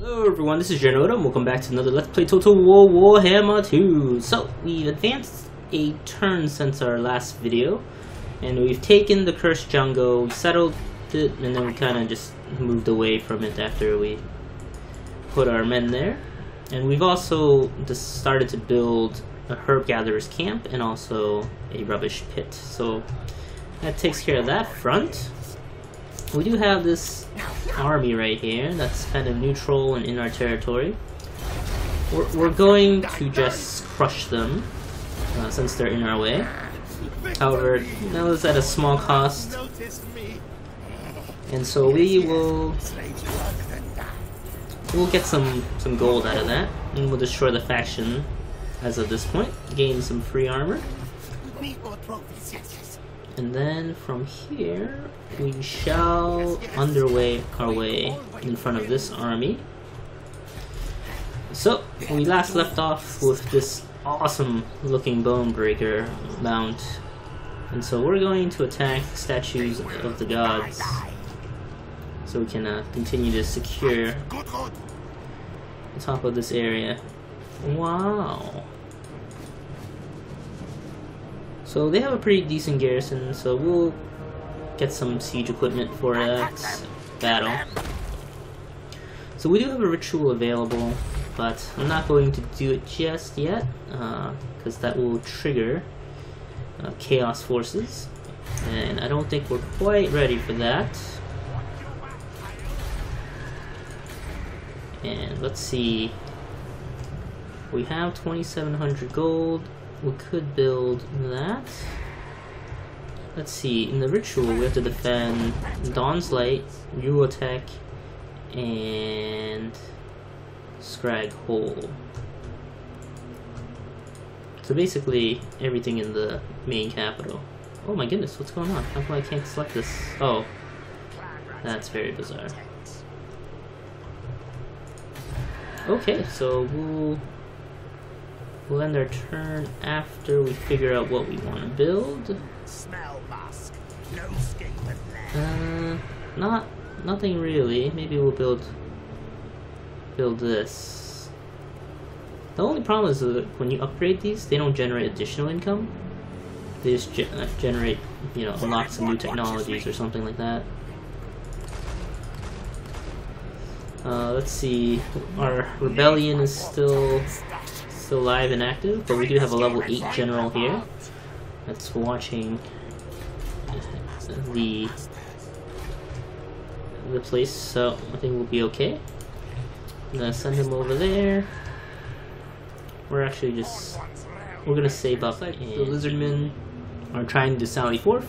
Hello everyone, this is Genoda, and welcome back to another Let's Play Total War Warhammer 2. So, we've advanced a turn since our last video, and we've taken the Cursed Jungle, settled it, and then we kind of just moved away from it after we put our men there. And we've also just started to build a herb gatherer's camp and also a rubbish pit. So, that takes care of that front. We do have this army right here that's kind of neutral and in our territory. We're going to just crush them since they're in our way. However, that was at a small cost, and so we'll get some gold out of that, and we'll destroy the faction as of this point, gain some free armor. And then from here, we shall underway our way in front of this army. So, we last left off with this awesome looking bone breaker mount. And so we're going to attack statues of the gods so we can continue to secure the top of this area. Wow. So they have a pretty decent garrison, so we'll get some siege equipment for that battle. So we do have a ritual available, but I'm not going to do it just yet, because that will trigger chaos forces, and I don't think we're quite ready for that. And let's see, we have 2,700 gold. We could build that. Let's see, in the ritual we have to defend Dawn's Light, Eurotech, and Scrag Hole. So basically everything in the main capital. Oh my goodness, what's going on? How come I can't select this? Oh, that's very bizarre. Okay, so we'll end our turn after we figure out what we want to build. Nothing really. Maybe we'll build this. The only problem is that when you upgrade these, they don't generate additional income. They just generate, you know, unlock some new technologies or something like that. Let's see. Our rebellion is still live and active, but we do have a level 8 general here that's watching the place, so I think we'll be okay. I'm gonna send him over there. We're gonna save up, and the lizardmen are trying to sally forth.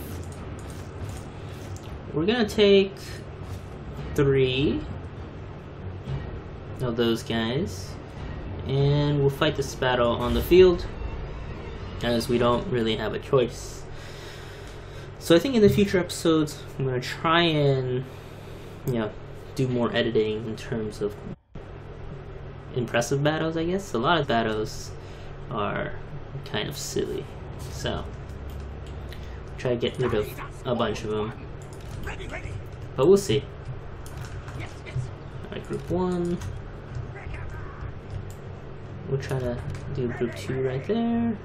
We're gonna take 3 of those guys, and we'll fight this battle on the field, as we don't really have a choice. So I think in the future episodes, I'm going to try and, you know, do more editing in terms of impressive battles, I guess. A lot of battles are kind of silly, so try to get rid of a bunch of them, but we'll see. Alright, group 1. We'll try to do group 2 right there.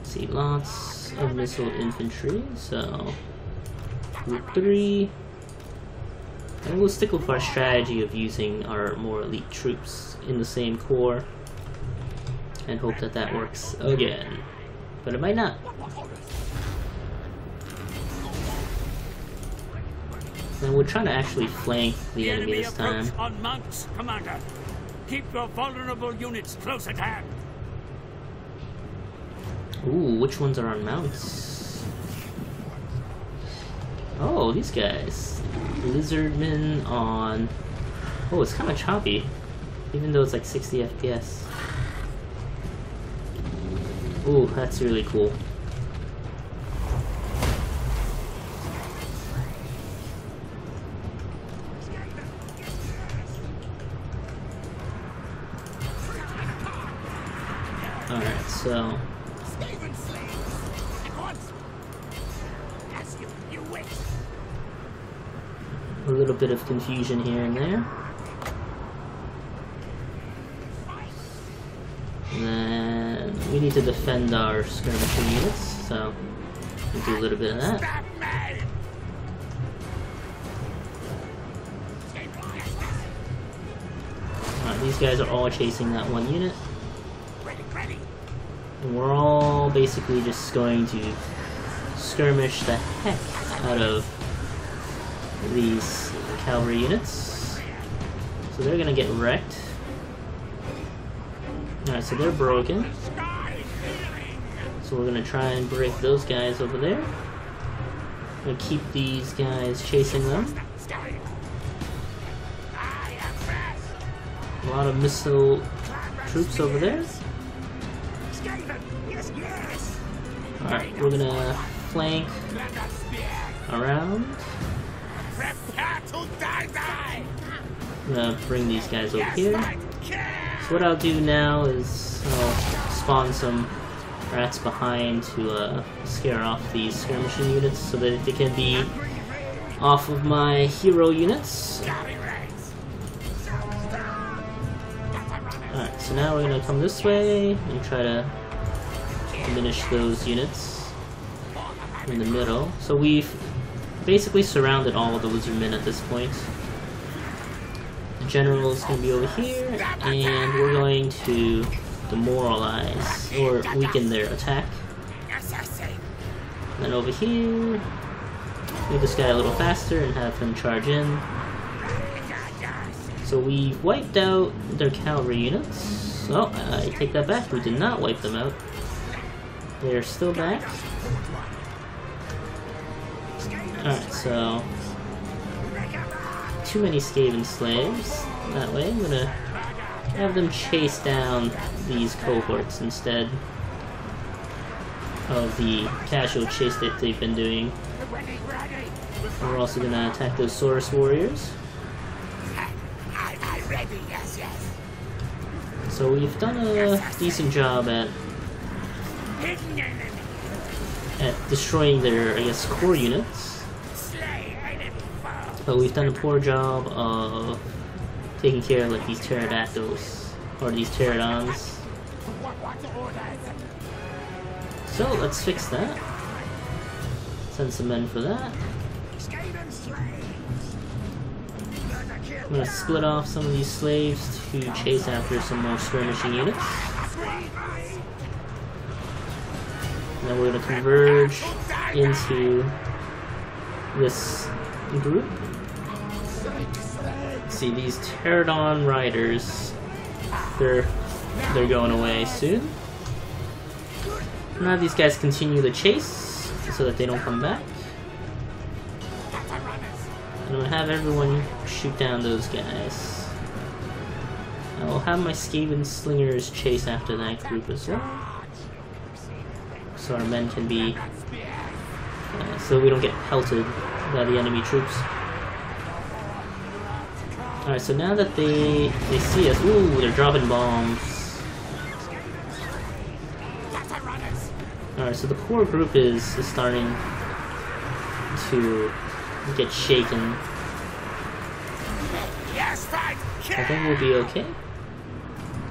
See, lots of missile infantry, so group 3. And we'll stick with our strategy of using our more elite troops in the same corps and hope that that works again. But it might not. And we're trying to actually flank the enemy this time. On mounts, Commander. Keep your vulnerable units close at hand. Ooh, which ones are on mounts? Oh, these guys. Lizardmen on... Oh, it's kind of choppy, even though it's like 60 FPS. Ooh, that's really cool. Alright, so... a little bit of confusion here and there. we need to defend our skirmishing units, so we'll do a little bit of that. Alright, these guys are all chasing that one unit. And we're all basically just going to skirmish the heck out of these cavalry units. So they're gonna get wrecked. Alright, so they're broken. So we're gonna try and break those guys over there. We're gonna keep these guys chasing them. A lot of missile troops over there. Alright, we're gonna flank around. I'm gonna bring these guys over here. So what I'll do now is I'll spawn some rats behind to scare off these skirmishing units so that they can be off of my hero units. Alright, so now we're gonna come this way and try to diminish those units in the middle. So we've basically surrounded all of the lizardmen at this point. The general is going to be over here, and we're going to demoralize or weaken their attack. And then over here, make this guy a little faster and have him charge in. So we wiped out their cavalry units. Oh, I take that back. We did not wipe them out. They're still back. Alright, so too many Skaven slaves. That way, I'm gonna have them chase down these cohorts instead of the casual chase that they've been doing. We're also gonna attack those Saurus warriors. So we've done a decent job at destroying their, I guess, core units. But we've done a poor job of taking care of like these pterodactyls or these pterodons. So let's fix that. Send some men for that. I'm gonna split off some of these slaves to chase after some more skirmishing units. And then we're gonna converge into this group. See, these pterodon riders, they're going away soon. Now these guys continue the chase so that they don't come back. And I'm gonna have everyone shoot down those guys. I'll have my Skaven slingers chase after that group as well, so our men can be, so we don't get pelted by the enemy troops. Alright, so now that they see us, ooh, they're dropping bombs. Alright, so the core group is starting to get shaken. I think we'll be okay.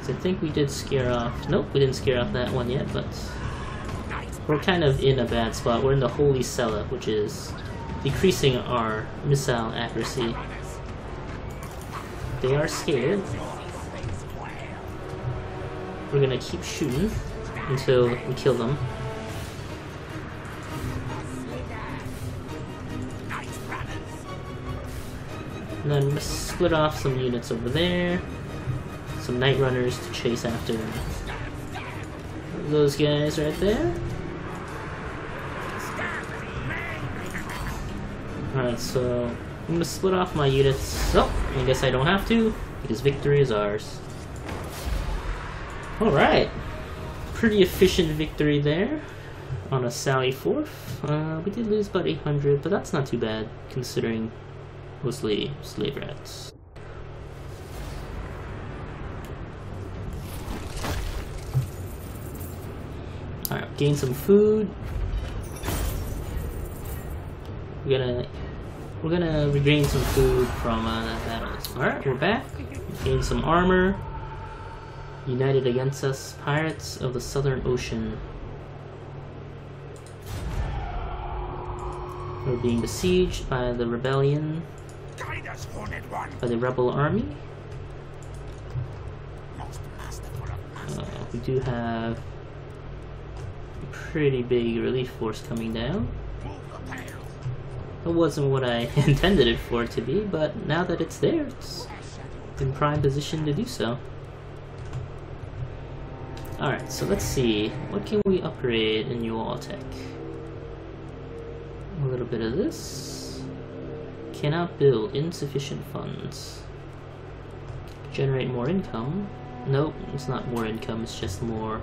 So I think we did scare off, nope, we didn't scare off that one yet, but we're kind of in a bad spot. We're in the Holy Cella, which is decreasing our missile accuracy. They are scared. We're gonna keep shooting until we kill them. And then we'll split off some units over there. Some night runners to chase after those guys right there. Alright, so I'm gonna split off my units. Oh, I guess I don't have to, because victory is ours. Alright. Pretty efficient victory there on a Sally 4th. We did lose about 800, but that's not too bad, considering mostly slave rats. Alright, gain some food. We're gonna regain some food from that battle. Alright, we're back. Gain some armor. United against us, pirates of the Southern Ocean. We're being besieged by the rebellion, Guide us, Horned One. by the rebel army. Most masterful of masters. We do have a pretty big relief force coming down. Move the tails. It wasn't what I intended it for it to be, but now that it's there, it's in prime position to do so. Alright, so let's see. What can we upgrade in UL Tech? A little bit of this. Cannot build. Insufficient funds. Generate more income. Nope, it's not more income, it's just more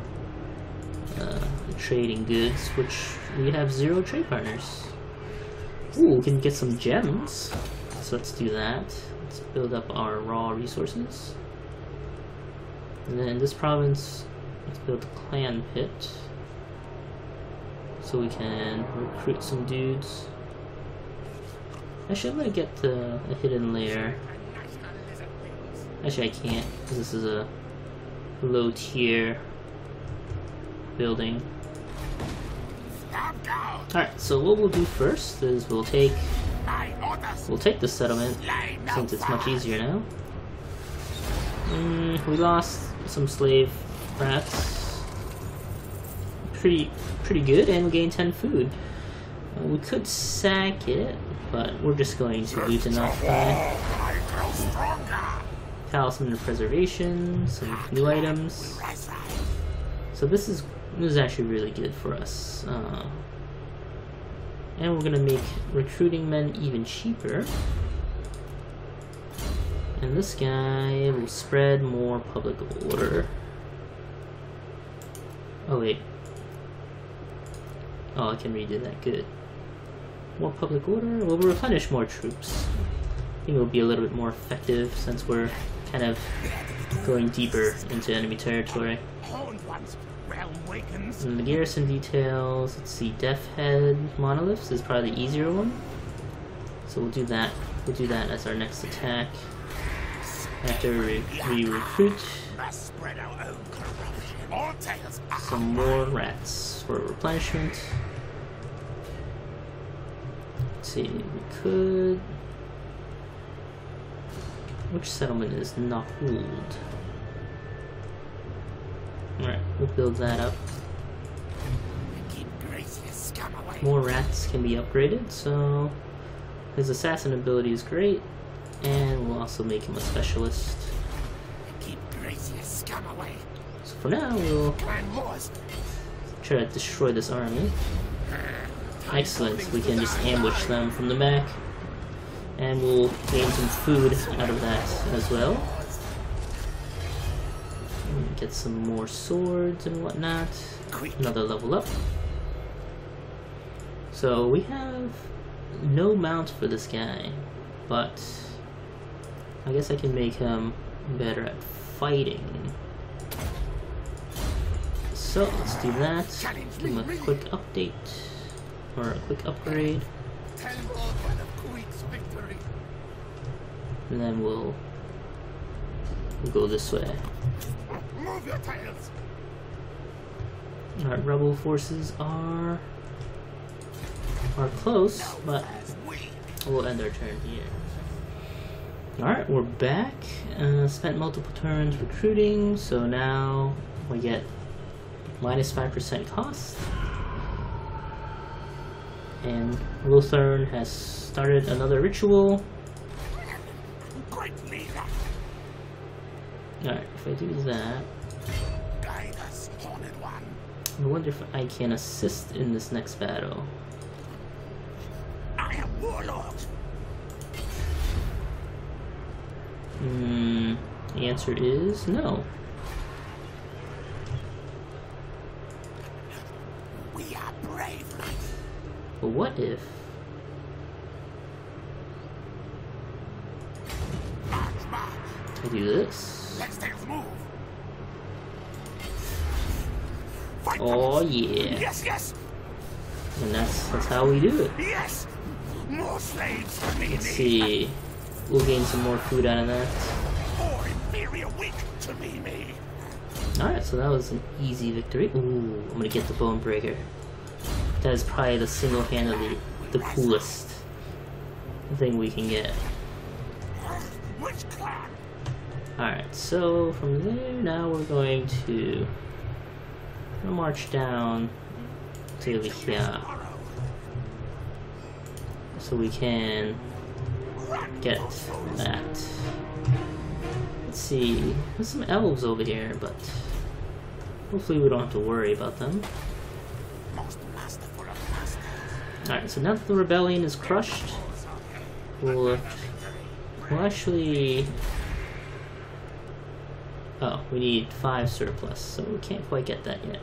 trading goods, which we have 0 trade partners. Ooh, we can get some gems. So let's do that. Let's build up our raw resources. And then in this province, let's build a clan pit. So we can recruit some dudes. Actually, I'm gonna get a hidden layer. Actually, I can't, because this is a low tier building. Alright, so what we'll do first is we'll take the settlement, since it's much easier now. We lost some slave rats. Pretty good, and we gained 10 food. We could sack it, but we're just going to loot and not die. Talisman of Preservation, some new items. So this is actually really good for us. And we're gonna make recruiting men even cheaper. And this guy will spread more public order. Oh wait. Oh, I can redo that, good. More public order, we'll replenish more troops. I think it'll be a little bit more effective since we're kind of going deeper into enemy territory. And the garrison details, let's see, Death Head Monoliths is probably the easier one. So we'll do that. We'll do that as our next attack. After we recruit some more rats for replenishment. Let's see, we could... Which settlement is Nahuld? Alright, we'll build that up. More rats can be upgraded, so his assassin ability is great, and we'll also make him a specialist. So for now, we'll try to destroy this army. Excellent, we can just ambush them from the back, and we'll gain some food out of that as well. Get some more swords and whatnot. Another level up. So we have no mount for this guy, but I guess I can make him better at fighting. So let's do that. Give him a quick update, or a quick upgrade. And then we'll go this way. Move your tails. Our rebel forces are close, but we'll end our turn here. Alright, we're back. Spent multiple turns recruiting, so now we get minus 5% cost. And Lothern has started another ritual. Alright, if I do that, Guide us, Horned One. I wonder if I can assist in this next battle. I am Warlord. The answer is no. We are brave knights. But what if... I do this? Let's move. Oh yeah. Yes, yes. And that's how we do it. Yes. More slaves for me. Let's see. We'll gain some more food out of that. More inferior weak to me. Alright, so that was an easy victory. Ooh, I'm gonna get the Bone Breaker. That is probably the single-handedly the coolest thing we can get. Alright, so from there, now we're going to march down to over here. So we can get that. Let's see, there's some elves over here, but hopefully we don't have to worry about them. Alright, so now that the rebellion is crushed, we'll actually... Oh, we need 5 surplus, so we can't quite get that yet.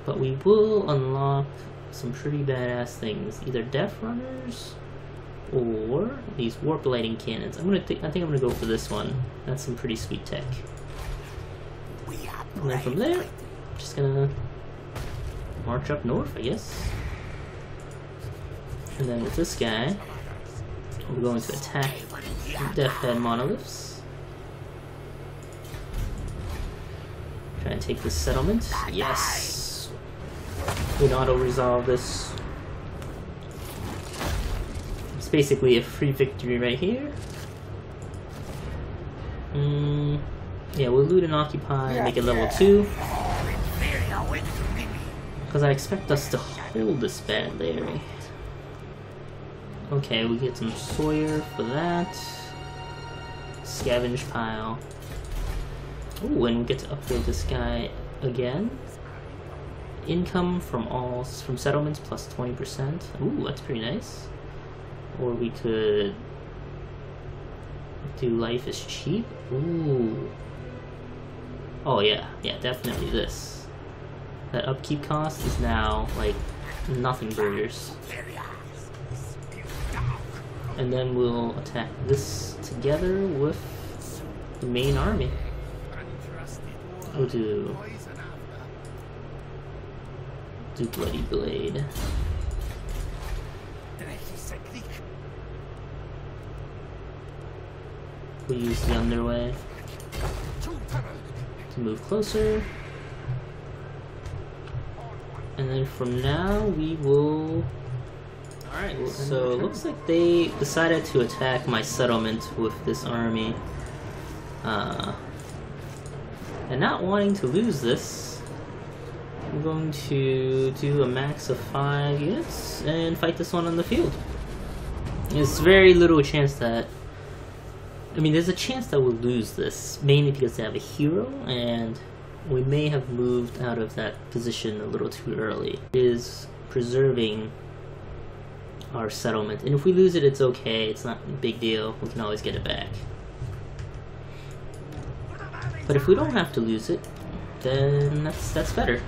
But we will unlock some pretty badass things, either Death Runners or these warp lighting cannons. I think I'm gonna go for this one. That's some pretty sweet tech. And then from there, just gonna march up north, I guess. And then with this guy, we're going to attack Death Head monoliths. Try and take this settlement. Yes! We can auto-resolve this. It's basically a free victory right here. Yeah, we'll loot and occupy, make it level 2. Because I expect us to hold this bad Larry. Okay, we get some Sawyer for that. Scavenge pile. Ooh, and we get to upgrade this guy again. Income from settlements plus 20%. Ooh, that's pretty nice. Or we could do life is cheap. Ooh. Oh yeah, definitely this. That upkeep cost is now like nothing burgers. And then we'll attack this together with the main army. We'll do Bloody Blade. We'll use the underway to move closer. And then from now we will... Alright, so it looks like they decided to attack my settlement with this army. And not wanting to lose this, I'm going to do a max of 5 units and fight this one on the field. There's very little chance that... I mean, there's a chance that we'll lose this, mainly because they have a hero, and we may have moved out of that position a little too early. It is preserving our settlement, and if we lose it, it's okay, it's not a big deal, we can always get it back. But if we don't have to lose it, then that's better.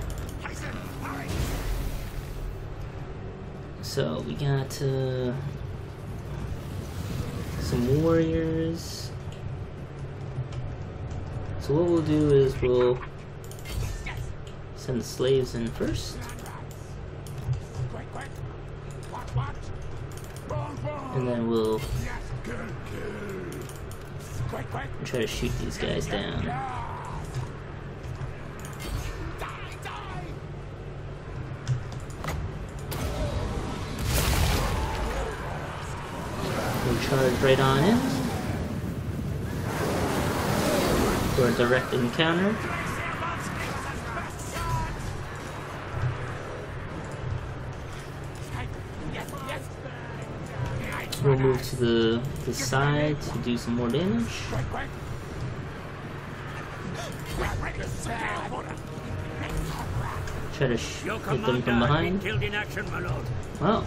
So we got some warriors. So what we'll do is we'll send the slaves in first. And then we'll try to shoot these guys down. We'll charge right on in for a direct encounter. We'll move to the side to do some more damage. Try to hit them from behind. Well,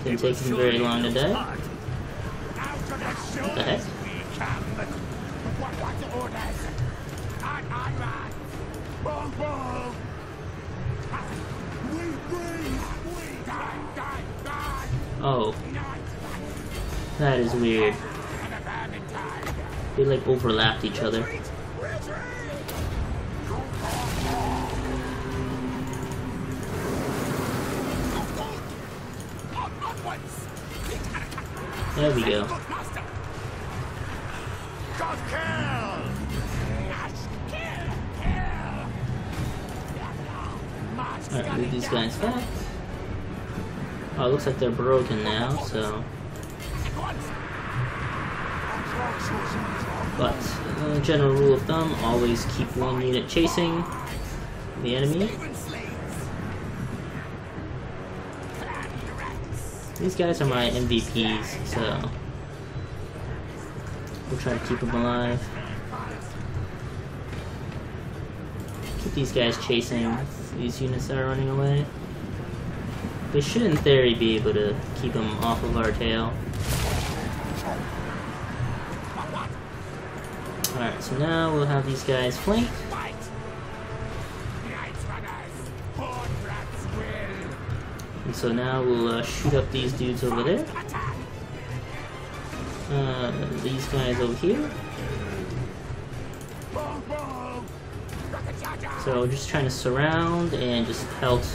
didn't take them very long to die. What the heck? Oh, that is weird. They like overlapped each other. There we go. these guys back. Oh, it looks like they're broken now, so... But, general rule of thumb, always keep one unit chasing the enemy. These guys are my MVPs, so... we'll try to keep them alive. Keep these guys chasing these units that are running away. They should, in theory, be able to keep them off of our tail. Alright, so now we'll have these guys flanked. And so now we'll shoot up these dudes over there. These guys over here. So we're just trying to surround and just pelt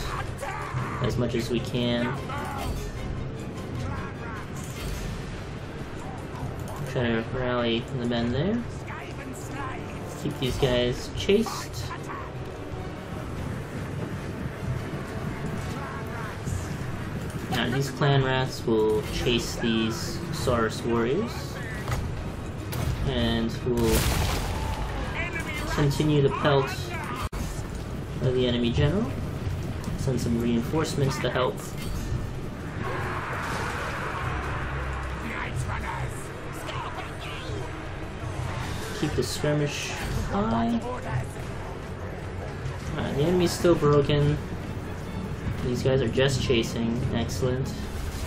as much as we can. Try to rally the men there. Keep these guys chased. Now these clan rats will chase these Saurus warriors. And we'll continue to pelt the enemy general. Send some reinforcements to help. Keep the skirmish high. Alright, the enemy's still broken. These guys are just chasing. Excellent.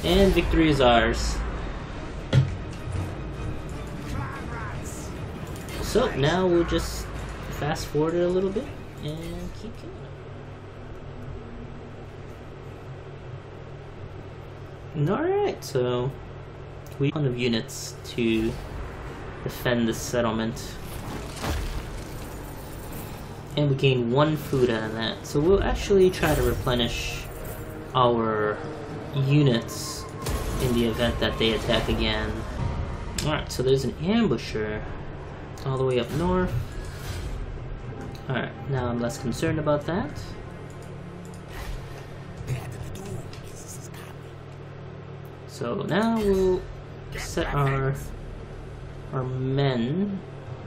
And victory is ours. So now we'll just fast forward it a little bit and keep killing them. Alright, so we have a ton of units to defend this settlement. And we gain 1 food out of that. So we'll actually try to replenish our units in the event that they attack again. Alright, so there's an ambusher all the way up north. Alright, now I'm less concerned about that. So now we'll set our men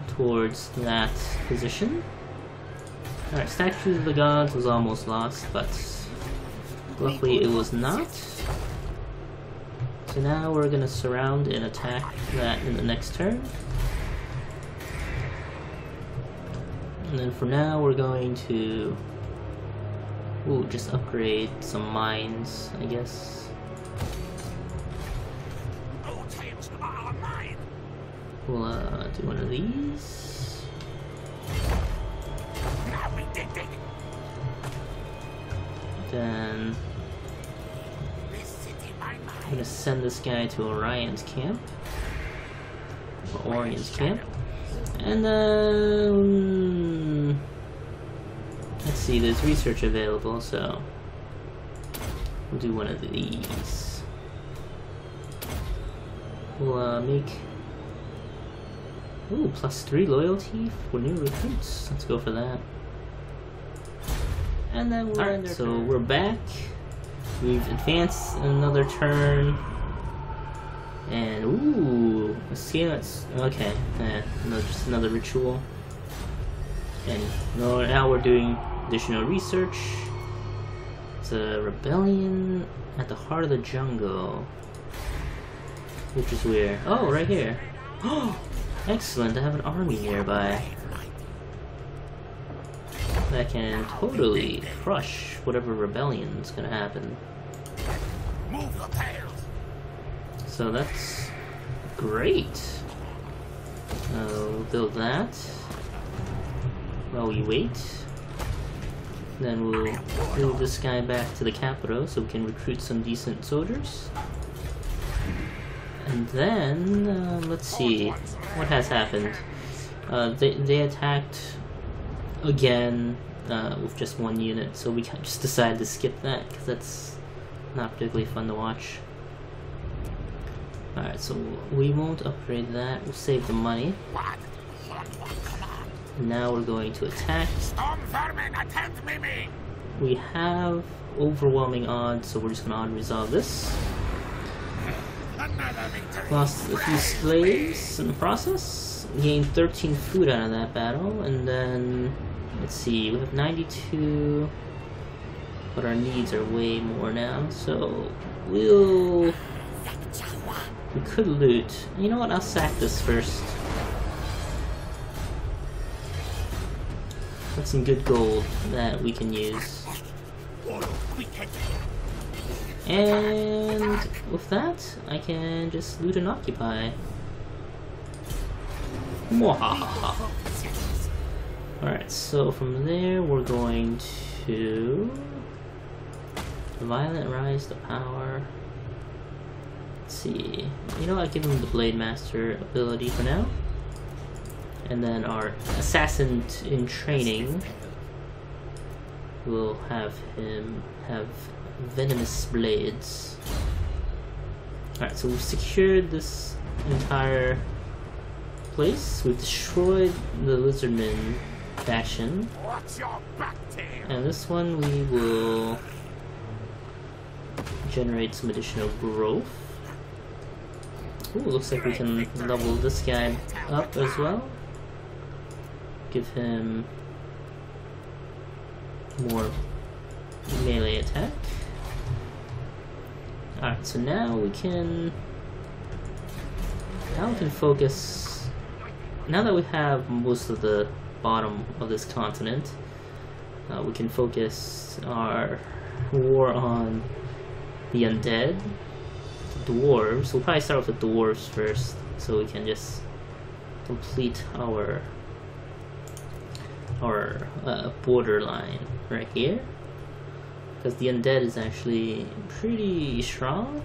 towards that position. Alright, Statues of the Gods was almost lost, but luckily it was not. So now we're gonna surround and attack that in the next turn. And then for now we're going to just upgrade some mines, I guess. We'll do one of these. Then I'm gonna send this guy to Orion's camp. Or Orion's camp. And then let's see, there's research available, so we'll do one of these. We'll make +3 loyalty for new recruits. Let's go for that. And then we're in there. So we're back. We've advanced another turn. And let's see. Okay. Just another ritual. And now we're doing additional research. It's a rebellion at the heart of the jungle, which is where? Oh, right here. Oh. Excellent, I have an army nearby that can totally crush whatever rebellion's gonna happen. So that's great. We'll build that while we wait. Then we'll move this guy back to the capital so we can recruit some decent soldiers. And then, let's see, what has happened? They attacked again with just 1 unit, so we just decided to skip that because that's not particularly fun to watch. Alright, so we won't upgrade that, we'll save the money. Now we're going to attack. We have overwhelming odds, so we're just gonna unresolve this. Lost a few slaves in the process. Gained 13 food out of that battle, and then let's see, we have 92, but our needs are way more now. So we could loot. You know what? I'll sack this first. That's some good gold that we can use. And with that, I can just loot and occupy. Mwahaha. Alright, so from there we're going to Violent Rise to Power. Let's see. You know, I'll give him the Blade Master ability for now. And then our Assassin in Training will have him have Venomous Blades. Alright, so we've secured this entire place. We've destroyed the Lizardman faction. And this one we will generate some additional growth. Ooh, looks like we can level this guy up as well. Give him more melee attack. Alright, so now we can focus. Now that we have most of the bottom of this continent, we can focus our war on the undead, the dwarves. We'll probably start with the dwarves first, so we can just complete our borderline right here, because the undead is actually pretty strong.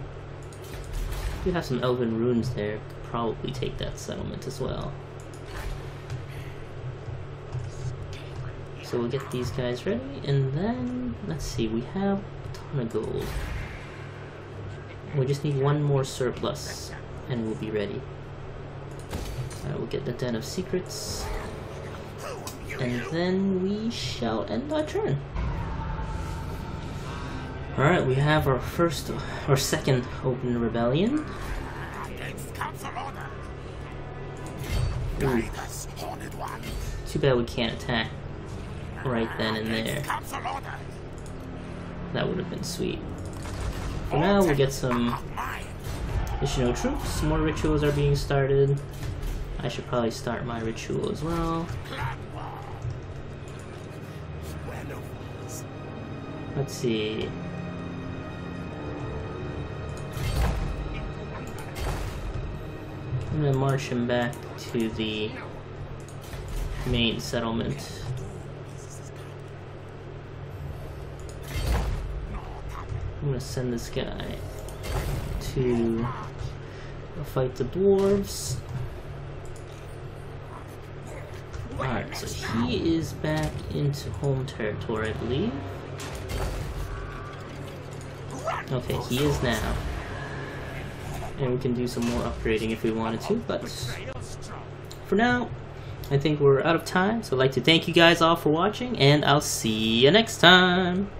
We have some elven runes there, could probably take that settlement as well. So we'll get these guys ready, and then let's see, we have a ton of gold. We just need one more surplus and we'll be ready. Alright, we'll get the Den of Secrets, and then we shall end our turn. Alright, we have our second open rebellion. Ooh. Too bad we can't attack right then and there. That would have been sweet. For now, we'll get some additional troops. More rituals are being started. I should probably start my ritual as well. Let's see. I'm gonna march him back to the main settlement. I'm gonna send this guy to fight the dwarves. Alright, so he is back into home territory, I believe. Okay, he is now. And we can do some more upgrading if we wanted to, but for now, I think we're out of time. So I'd like to thank you guys all for watching, and I'll see you next time.